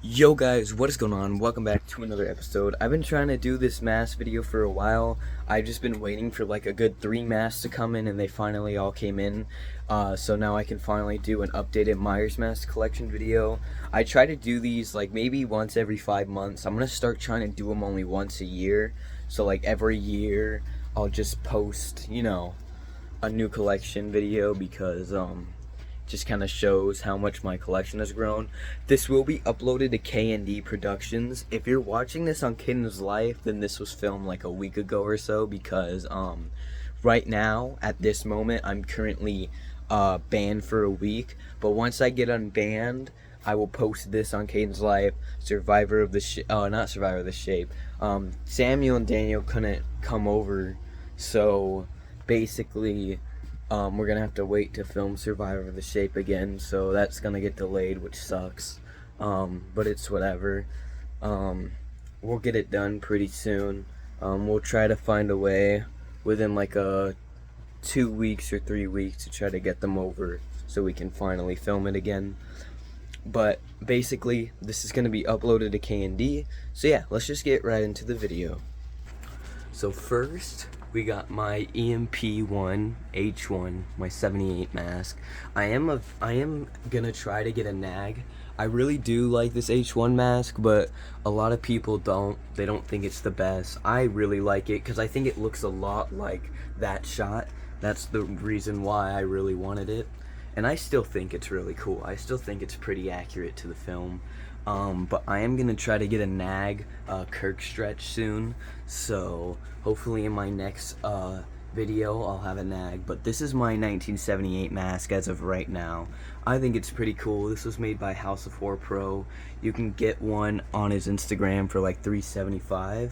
Yo guys, what is going on? Welcome back to another episode. I've been trying to do this mask video for a while. I've just been waiting for like a good 3 masks to come in, and they finally all came in. So now I can finally do an updated Myers mask collection video. I try to do these like maybe once every 5 months. I'm gonna start trying to do them only once a year. So like every year I'll just post, a new collection video because just kind of shows how much my collection has grown. This will be uploaded to K&D Productions. If you're watching this on Kitten's Life, then this was filmed like a week ago or so, because right now at this moment I'm currently banned for a week, but once I get unbanned I will post this on Caden's Life. Survivor of the not Survivor of the Shape. Samuel and Daniel couldn't come over, so basically we're gonna have to wait to film Survivor of the Shape again, so that's gonna get delayed, which sucks. But it's whatever. We'll get it done pretty soon. We'll try to find a way within like 2 weeks or 3 weeks to try to get them over so we can finally film it again. But basically, this is gonna be uploaded to K&D. So yeah, let's just get right into the video. So first, we got my EMP1 H1, my 78 mask. I am gonna try to get a nag. I really do like this H1 mask, but a lot of people don't. They don't think it's the best. I really like it because I think it looks a lot like that shot. That's the reason why I really wanted it. And I still think it's really cool. I still think it's pretty accurate to the film. But I am gonna try to get a nag Kirk stretch soon, so hopefully in my next video I'll have a nag. But this is my 1978 mask as of right now. I think it's pretty cool. This was made by House of 4 Pro. You can get one on his Instagram for like $3.75,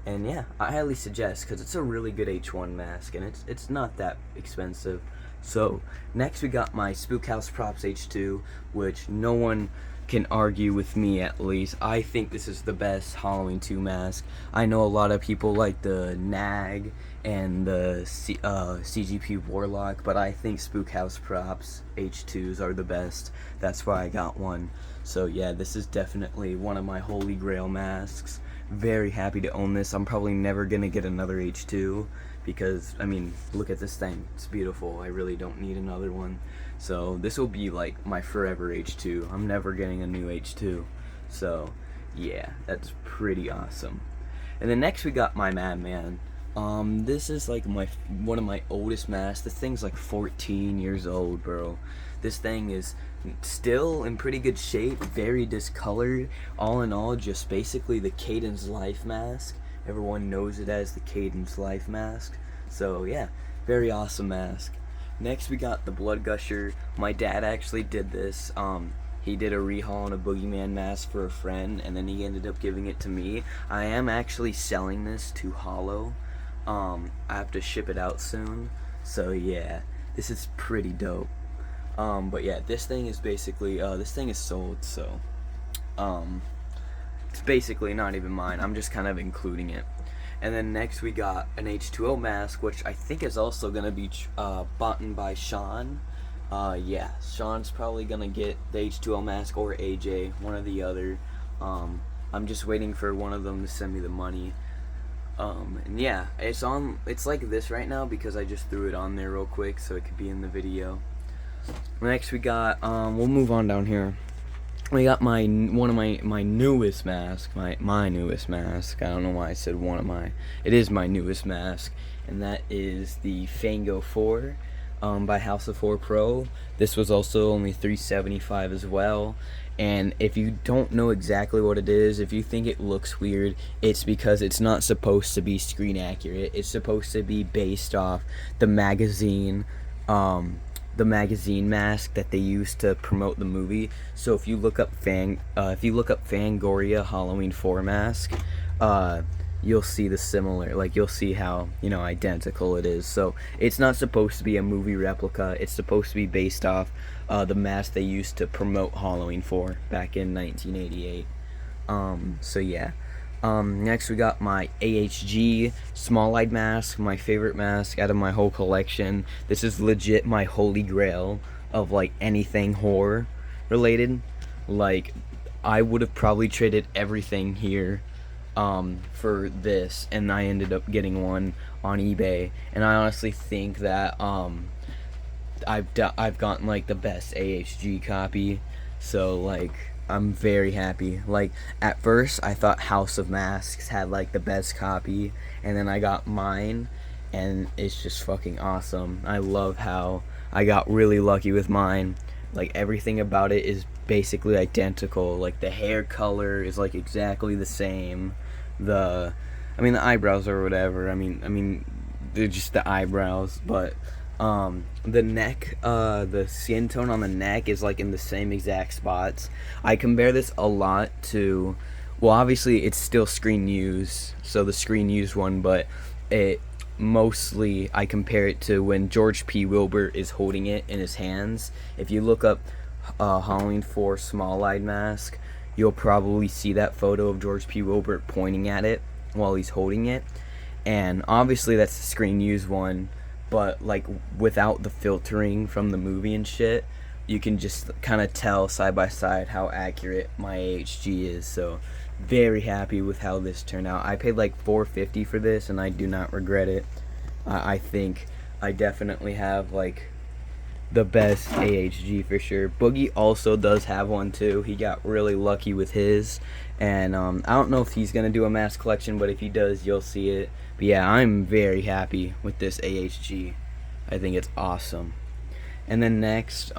and yeah, I highly suggest, because it's a really good H1 mask and it's not that expensive. So next we got my Spook House Props H2, which no one can argue with me. At least I think this is the best Halloween 2 mask. I know a lot of people like the Nag and the CGP Warlock, but I think Spook House Props H2s are the best. That's why I got one. So yeah, this is definitely one of my holy grail masks. Very happy to own this. I'm probably never gonna get another H2 because, I mean, look at this thing. It's beautiful. I really don't need another one. So this will be like my forever H2. I'm never getting a new H2. So yeah, that's pretty awesome. And then next we got my Madman. This is like one of my oldest masks. This thing's like 14 years old, bro. This thing is still in pretty good shape, very discolored. All in all, just basically the Caden's Life mask. Everyone knows it as the Caden's Life mask. So yeah, very awesome mask. Next we got the Blood Gusher. My dad actually did this. He did a rehaul on a Boogeyman mask for a friend, and then he ended up giving it to me. I am actually selling this to Hollow. I have to ship it out soon. So yeah, this is pretty dope. But yeah, this thing is basically, this thing is sold, so it's basically not even mine. I'm just kind of including it. And then next we got an H2O mask, which I think is also going to be bought by Sean. Yeah, Sean's probably going to get the H2O mask, or AJ, one or the other. I'm just waiting for one of them to send me the money. And yeah, it's like this right now because I just threw it on there real quick so it could be in the video. Next we got, we'll move on down here. We got my newest mask, my newest mask. I don't know why I said one of my. It is my newest mask, and that is the Fango 4 by House of 4 Pro. This was also only $3.75 as well. And if you don't know exactly what it is, if you think it looks weird, it's because it's not supposed to be screen accurate. It's supposed to be based off the magazine mask that they used to promote the movie. So if you look up Fangoria Halloween 4 mask, you'll see the similar, like you'll see how, identical it is. So it's not supposed to be a movie replica. It's supposed to be based off the mask they used to promote Halloween 4 back in 1988. So yeah. Next we got my AHG small-eyed mask, my favorite mask out of my whole collection. This is legit my holy grail of like anything horror related. Like, I would have probably traded everything here for this, and I ended up getting one on eBay. And I honestly think that I've gotten like the best AHG copy, so like I'm very happy. Like at first I thought House of Masks had like the best copy, and then I got mine, and it's just fucking awesome. I love how I got really lucky with mine. Like everything about it is basically identical. Like the hair color is like exactly the same. The the eyebrows or whatever. I mean they're just the eyebrows, but the neck, the skin tone on the neck is like in the same exact spots. I compare this a lot to, well, obviously it's still screen use, so the screen used one, but it mostly I compare it to when George P. Wilbur is holding it in his hands. If you look up Halloween 4 small-eyed mask, you'll probably see that photo of George P. Wilbur pointing at it while he's holding it, and obviously that's the screen used one, but like without the filtering from the movie and shit, you can just kind of tell side by side how accurate my AHG is. So very happy with how this turned out. I paid like $4.50 for this, and I do not regret it. I think I definitely have like the best AHG for sure. Boogie also does have one too. He got really lucky with his, and I don't know if he's gonna do a mass collection, but if he does, you'll see it. But yeah, I'm very happy with this AHG. I think it's awesome. And then next,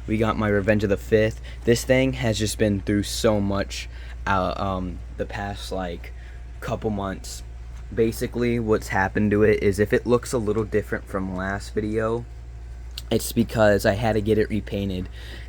we got my Revenge of the Fifth. This thing has just been through so much the past like couple months. Basically what's happened to it is if it looks a little different from last video, it's because I had to get it repainted.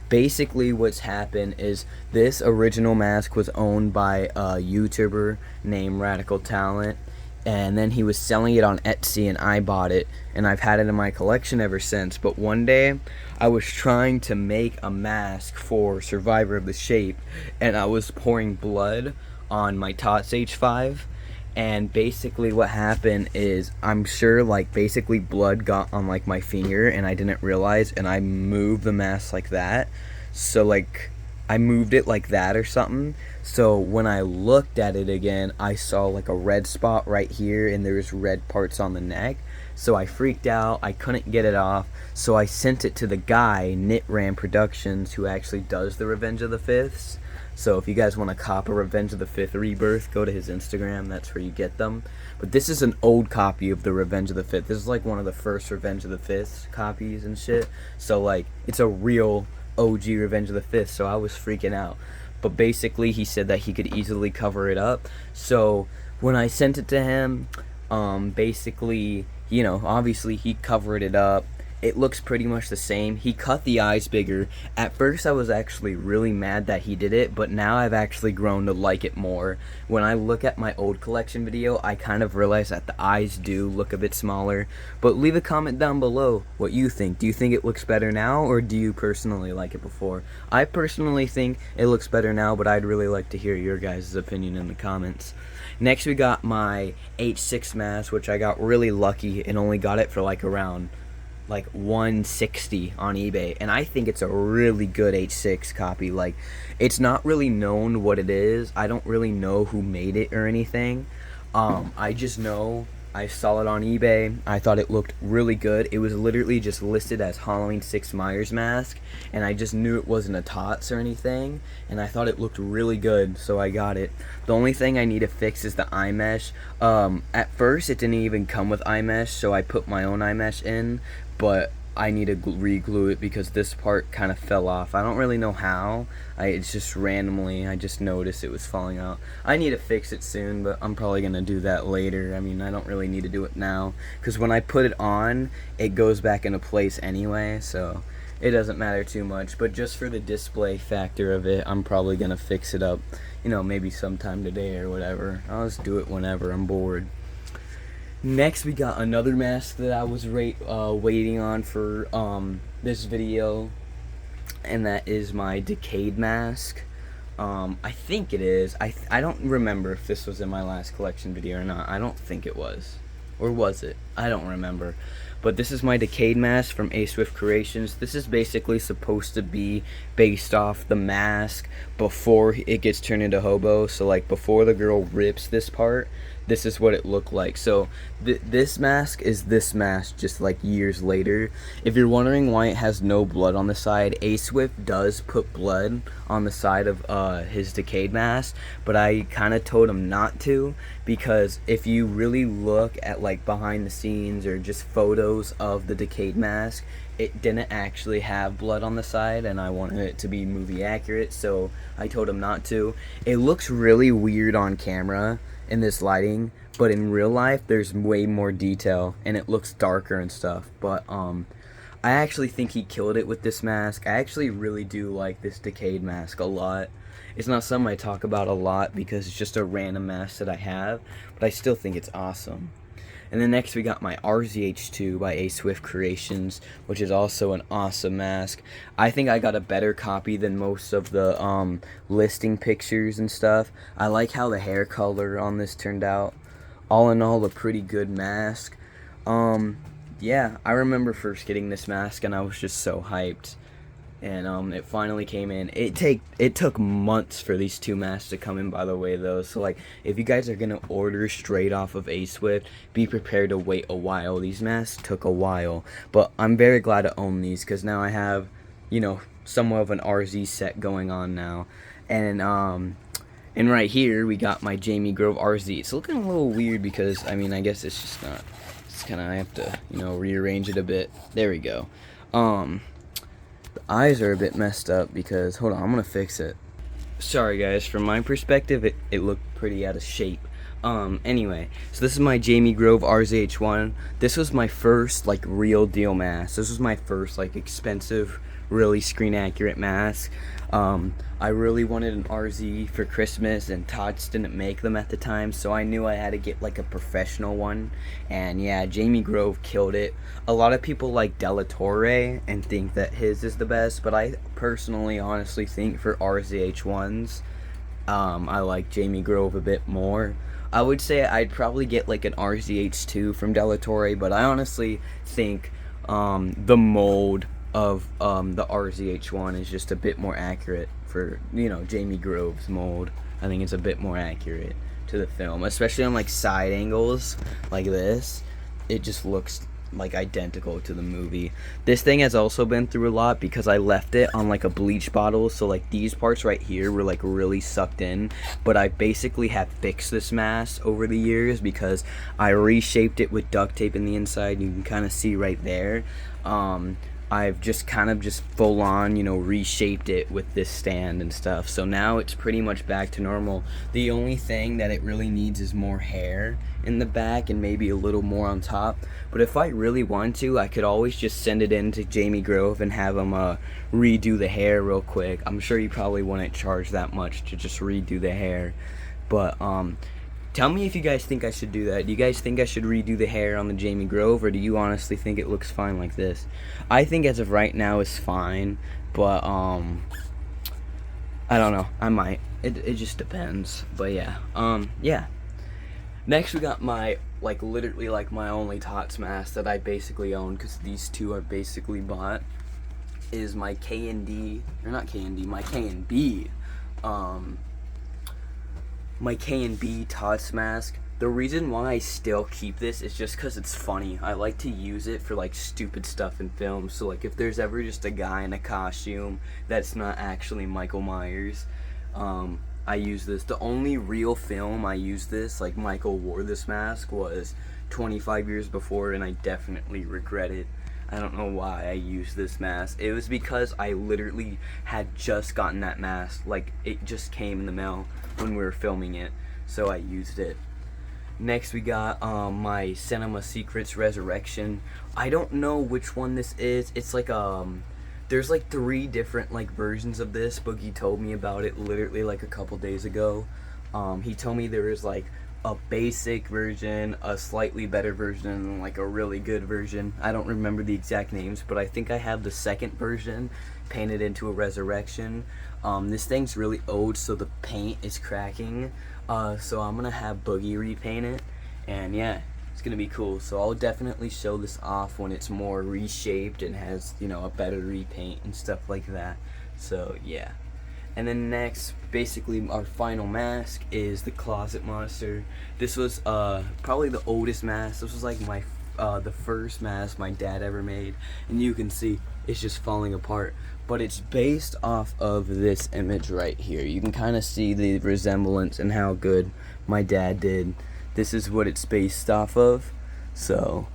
Basically what's happened is this original mask was owned by a YouTuber named Radical Talent, and then he was selling it on Etsy, and I bought it, and I've had it in my collection ever since. But one day I was trying to make a mask for Survivor of the Shape, and I was pouring blood on my Tots H5, and basically what happened is, I'm sure like basically blood got on like my finger and I didn't realize, and I moved the mask like that. So like I moved it like that or something. So when I looked at it again, I saw like a red spot right here, and there was red parts on the neck. So I freaked out. I couldn't get it off. So I sent it to the guy, Knitram Productions, who actually does the Revenge of the Fifths. So if you guys want to cop a Revenge of the Fifth Rebirth, go to his Instagram. That's where you get them. But this is an old copy of the Revenge of the Fifth. This is like one of the first Revenge of the Fifth copies and shit. So like it's a real OG Revenge of the Fifth. So I was freaking out. But basically he said that he could easily cover it up. So when I sent it to him, basically, you know, obviously he covered it up. It looks pretty much the same. He cut the eyes bigger. At first I was actually really mad that he did it, but now I've actually grown to like it more. When I look at my old collection video, I kind of realize that the eyes do look a bit smaller. But leave a comment down below what you think. Do you think it looks better now, or do you personally like it before? I personally think it looks better now, but I'd really like to hear your guys' opinion in the comments. Next we got my H6 mask, which I got really lucky and only got it for like around like $160 on eBay, and I think it's a really good H6 copy. Like, it's not really known what it is. I don't really know who made it or anything. I just know I saw it on eBay. I thought it looked really good. It was literally just listed as Halloween 6 Myers mask, and I just knew it wasn't a Tots or anything, and I thought it looked really good, so I got it. The only thing I need to fix is the eye mesh. At first it didn't even come with eye mesh, so I put my own eye mesh in, but I need to re-glue it because this part kind of fell off. I don't really know how. It's just randomly, I just noticed it was falling out. I need to fix it soon, but I'm probably going to do that later. I mean, I don't really need to do it now, because when I put it on, it goes back into place anyway, so it doesn't matter too much. But just for the display factor of it, I'm probably going to fix it up, you know, maybe sometime today or whatever. I'll just do it whenever I'm bored. Next we got another mask that I was waiting on for this video, and that is my Decayed mask. I think it is. I don't remember if this was in my last collection video or not. I don't think it was. Or was it? I don't remember. but this is my Decayed mask from A Swift Creations. This is basically supposed to be based off the mask before it gets turned into hobo. So like before the girl rips this part, this is what it looked like. So this mask is this mask just like years later. If you're wondering why it has no blood on the side, A Swift does put blood on the side of his Decayed mask, but I kind of told him not to, because if you really look at like behind the scenes or just photos of the Decayed mask, it didn't actually have blood on the side, and I wanted it to be movie accurate, so I told him not to. It looks really weird on camera in this lighting, but in real life there's way more detail and it looks darker and stuff. But I actually think he killed it with this mask. I actually really do like this Decayed mask a lot. It's not something I talk about a lot because it's just a random mask that I have, but I still think it's awesome. And then next we got my RZH2 by A Swift Creations, which is also an awesome mask. I think I got a better copy than most of the listing pictures and stuff. I like how the hair color on this turned out. All in all, a pretty good mask. Yeah, I remember first getting this mask and I was just so hyped. And it finally came in. It took months for these two masks to come in, by the way, though. So like, if you guys are gonna order straight off of A Swift, be prepared to wait a while. These masks took a while, but I'm very glad to own these because now I have, you know, somewhat of an RZ set going on now. And right here we got my Jamie Grove RZ. It's looking a little weird because I mean, I guess it's just not. It's kind of, I have to, you know, rearrange it a bit. There we go. The eyes are a bit messed up because, hold on, I'm gonna fix it. Sorry guys, from my perspective it looked pretty out of shape. Anyway, so this is my Jamie Grove RZH1. This was my first like real deal mask. This was my first like expensive, really screen accurate mask. I really wanted an RZ for Christmas, and Tots didn't make them at the time, so I knew I had to get like a professional one. And yeah, Jamie Grove killed it. A lot of people like Della Torre and think that his is the best, but I personally honestly think for RZH1s, I like Jamie Grove a bit more. I would say I'd probably get like an RZH2 from Della Torre, but I honestly think the mold of the RZH1 is just a bit more accurate for, you know, Jamie Grove's mold. I think it's a bit more accurate to the film, especially on like side angles like this. It just looks like identical to the movie. This thing has also been through a lot because I left it on like a bleach bottle, so like these parts right here were like really sucked in, but I basically have fixed this mask over the years because I reshaped it with duct tape in the inside. You can kind of see right there. I've just kind of just full on, you know, reshaped it with this stand and stuff. So now it's pretty much back to normal. The only thing that it really needs is more hair in the back and maybe a little more on top. But if I really want to, I could always just send it in to Jamie Grove and have him redo the hair real quick. I'm sure you probably wouldn't charge that much to just redo the hair. But tell me if you guys think I should do that. Do you guys think I should redo the hair on the Jamie Grove, or do you honestly think it looks fine like this? I think as of right now it's fine, but I don't know. I might. It just depends. But yeah. Yeah. Next we got my like literally like my only Tots mask that I basically own, because these two are basically bought, is my K&D, or not K&D, my K&B. My K&B Tots mask. The reason why I still keep this is just because it's funny. I like to use it for like stupid stuff in films. So like if there's ever just a guy in a costume that's not actually Michael Myers, I use this. The only real film I used this, like Michael wore this mask, was 25 years before, and I definitely regret it. I don't know why I used this mask. It was because I literally had just gotten that mask. Like, it just came in the mail when we were filming it, so I used it. Next we got my Cinema Secrets Resurrection. I don't know which one this is. It's like there's like 3 different like versions of this. Boogie told me about it literally like a couple days ago. He told me there was like a basic version, a slightly better version, and like a really good version. I don't remember the exact names, but I think I have the second version painted into a resurrection. This thing's really old, so the paint is cracking, so I'm gonna have Boogie repaint it. And yeah, It's gonna be cool. So I'll definitely show this off when it's more reshaped and has, you know, a better repaint and stuff like that. So yeah. And then next, basically our final mask is the closet monster. This was probably the oldest mask. This was like my the first mask my dad ever made, and you can see it's just falling apart. But it's based off of this image right here. You can kind of see the resemblance and how good my dad did. This is what it's based off of. So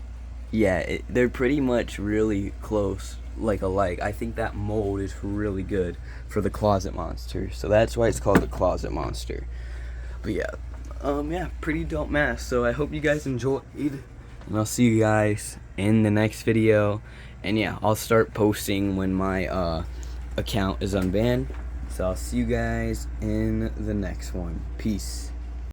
yeah, they're pretty much really close, like alike. I think that mold is really good for the closet monster, so that's why it's called the closet monster. But yeah, yeah, pretty dope mask. So I hope you guys enjoyed, and I'll see you guys in the next video. And yeah, I'll start posting when my account is unbanned. So I'll see you guys in the next one. Peace.